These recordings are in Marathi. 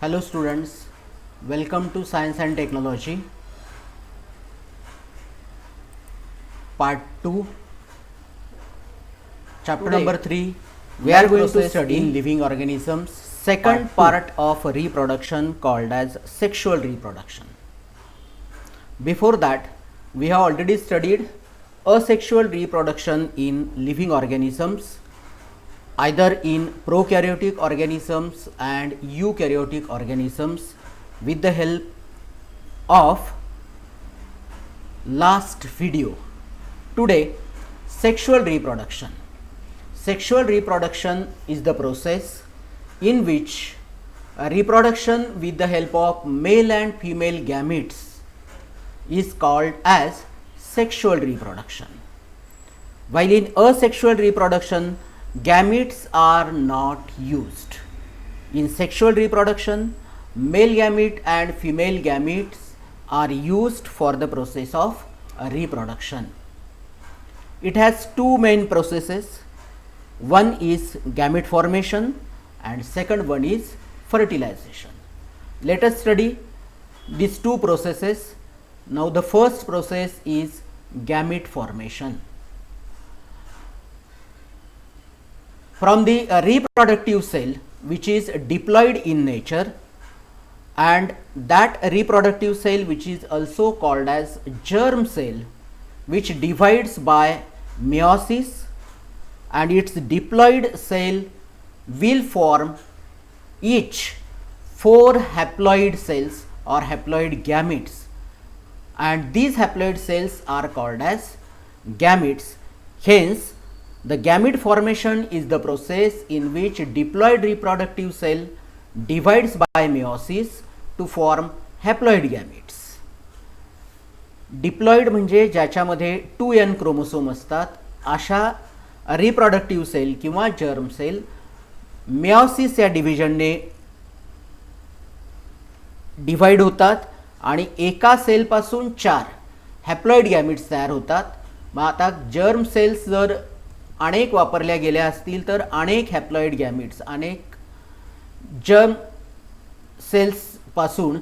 Hello students, welcome to Science and Technology Part 2, Chapter number 3. We are going to study in living organisms, second part of reproduction called as sexual reproduction. Before that, we have already studied asexual reproduction in living organisms, either in prokaryotic organisms and eukaryotic organisms with the help of last video. Today, sexual reproduction. Sexual reproduction is the process in which reproduction with the help of male and female gametes is called as sexual reproduction. While in asexual reproduction, gametes are not used. In sexual reproduction, male gamete and female gametes are used for the process of reproduction. It has two main processes. One is gamete formation and second one is fertilization. Let us study these two processes. Now the first process is gamete formation. From the reproductive cell which is diploid in nature, and that reproductive cell which is also called as germ cell, which divides by meiosis, and its diploid cell will form each 4 haploid cells or haploid gametes, and these haploid cells are called as gametes. Hence, the gamete formation is the process in which diploid reproductive cell divides by meiosis to form haploid gametes. Diploid म्हणजे ज्याच्यामध्ये 2n क्रोमोसोम असतात, अशा रिप्रोडक्टिव्ह सेल किंवा जर्म सेल मेयोसिस या डिव्हिजनने डिवाइड होतात आणि एका सेलपासून 4 हॅप्लॉइड गॅमेट्स तयार होतात. मग आता जर्म सेल्स जर अनेक वापरल्या गेल्या असतील तर अनेक हॅप्लॉइड गॅमेट्स, अनेक जर्म सेल्सपासून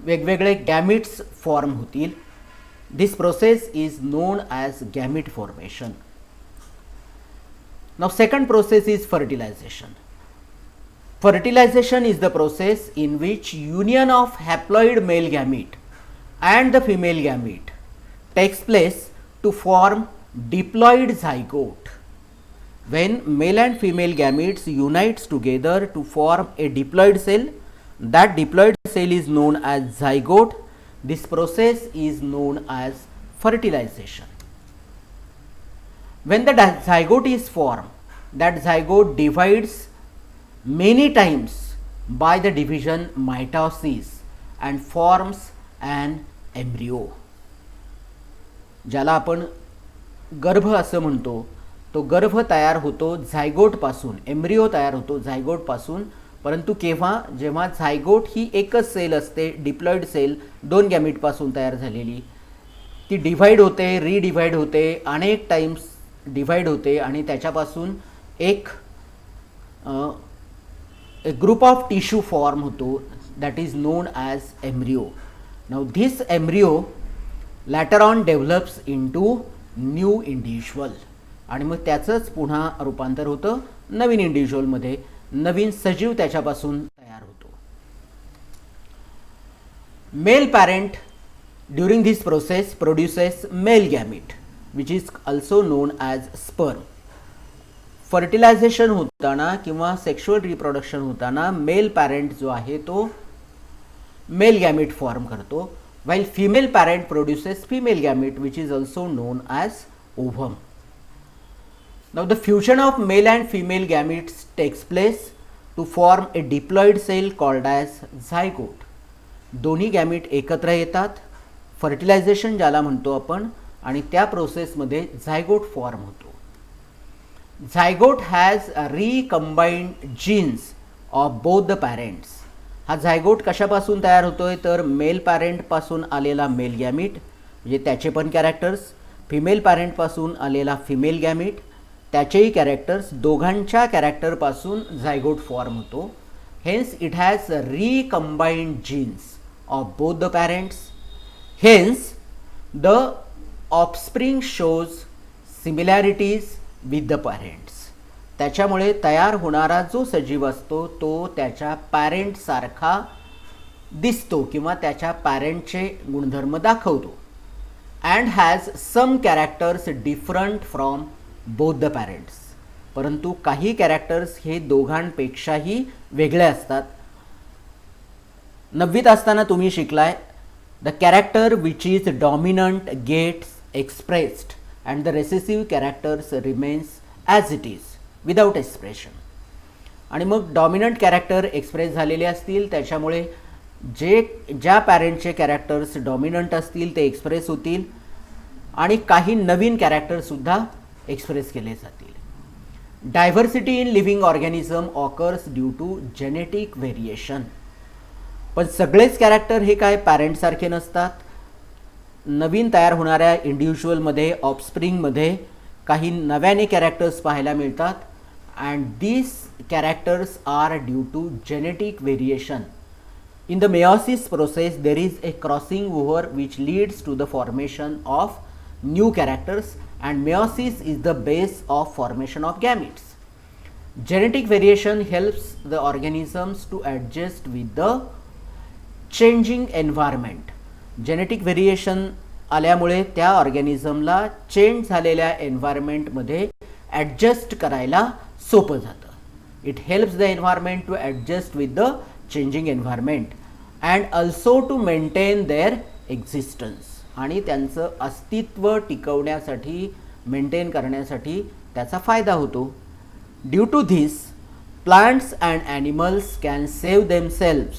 वेगवेगळे गॅमेट्स फॉर्म होतील. This process is known as gamete formation. Now second process is fertilization. Fertilization is the process in which union of haploid male gamete and the female gamete takes place to form diploid zygote. When male and female gametes unites together to form a diploid cell, that diploid cell is known as zygote. This process is known as fertilization. When the zygote is formed, that zygote divides many times by the division mitosis and forms an embryo. ज्याला आपण गर्भ असं म्हणतो, तो गर्भ तयार होतो झायगोट पासून, एम्ब्रियो तयार होतो झायगोट पासून. परंतु केव्हा, जेव्हा झायगोट ही एकच सेल असते, डिप्लॉइड सेल 2 गॅमेट पासून तयार झालेली, ती डिवाइड होते, रीडिवाइड होते, अनेक टाइम्स डिवाइड होते आणि त्याच्यापासून एक ग्रुप ऑफ टिश्यू फॉर्म होतो, that is known as embryo. Now this embryo later on develops into new individual आणि मग त्याचंच पुन्हा रूपांतर होतं नवीन इंडिव्हिज्युअलमध्ये, नवीन सजीव त्याच्यापासून तयार होतो. Male parent during this process produces male gamete which is also known as sperm. Fertilisation होताना किंवा सेक्शुअल रिप्रोडक्शन होताना मेल पॅरेंट जो आहे तो मेल गॅमेट फॉर्म करतो, while female parent produces female gamete which is also known as ovum. Now the fusion of male and female gametes takes place to form a diploid cell called as zygote. दोन्ही गॅमेट एकत्र येतात, फर्टिलायझेशन ज्याला म्हणतो आपण, आणि त्या प्रोसेसमध्ये झायगोट फॉर्म होतो. Zygote has recombined genes of both the parents. हा झायगोट कशापासून तयार होतोय तर मेल पॅरेंटपासून आलेला मेल गॅमेट म्हणजे त्याचे पण कॅरेक्टर्स, फिमेल पॅरेंटपासून आलेला फिमेल गॅमेट त्याचेही कॅरेक्टर्स, दोघांच्या कॅरेक्टरपासून झायगोट फॉर्म होतो. hence it has recombined genes of both the parents. Hence the offspring shows similarities with the parents. त्याच्यामुळे तयार होणारा जो सजीव असतो तो त्याच्या पॅरेंट सारखा दिसतो किंवा त्याच्या पॅरेंटचे गुणधर्म दाखवतो. And has some characters different from both the parents. परंतु काही कॅरेक्टर्स हे दोघांपेक्षाही वेगळे असतात. 9वीत असताना तुम्ही शिकलाय the character which is dominant gets expressed and the recessive characters remains as it is without expression. आणि मग डॉमिनंट कॅरेक्टर एक्सप्रेस झालेले असतील त्याच्यामुळे ज्या पॅरेंटचे कॅरेक्टर्स डॉमिनंट असतील ते एक्सप्रेस होतील आणि काही नवीन कॅरेक्टरसुद्धा एक्सप्रेस केले जातील. Diversity in living organism occurs due to genetic variation. पण सगळेच कॅरेक्टर हे काय पॅरेंटसारखे नसतात. नवीन तयार होणाऱ्या इंडिव्हिज्युअलमध्ये ऑफस्प्रिंगमध्ये काही नव्याने कॅरेक्टर्स पाहायला मिळतात. And these characters are due to genetic variation. In the meiosis process, there is a crossing over which leads to the formation of new characters, and meiosis is the base of formation of gametes. Genetic variation helps the organisms to adjust with the changing environment. Genetic variation आल्यामुळे त्या ऑर्गॅनिझमला चेंज झालेल्या एन्व्हायरमेंटमध्ये ॲडजस्ट करायला सोपं जातं. It helps the environment to adjust with the changing environment and also to maintain their existence. आणि त्यांचं अस्तित्व टिकवण्यासाठी मेंटेन करण्यासाठी त्याचा फायदा होतो. Due to this plants and animals can save themselves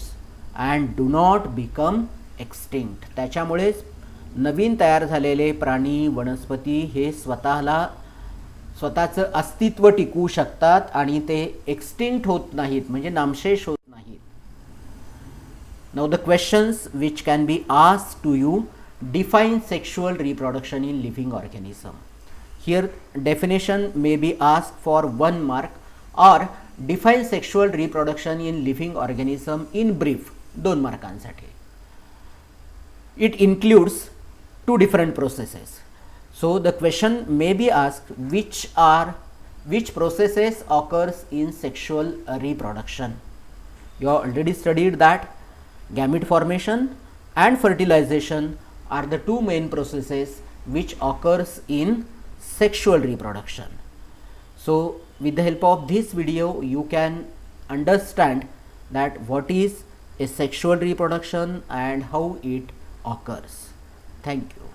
and do not become extinct. त्याच्यामुळेच नवीन तयार झालेले प्राणी वनस्पती हे स्वतःचं अस्तित्व टिकवू शकतात आणि ते एक्स्टिंक्ट होत नाहीत म्हणजे नामशेष होत नाहीत. Now the questions which can be asked to you. Define sexual reproduction in living organism. Here definition may be asked for 1 mark or define sexual reproduction in living organism in brief 2 मार्कांसाठी. It includes 2 different processes. So the question may be asked which processes occurs in sexual reproduction. You have already studied that gamete formation and fertilization are the 2 main processes which occurs in sexual reproduction. So with the help of this video you can understand that what is a sexual reproduction and how it occurs. Thank you.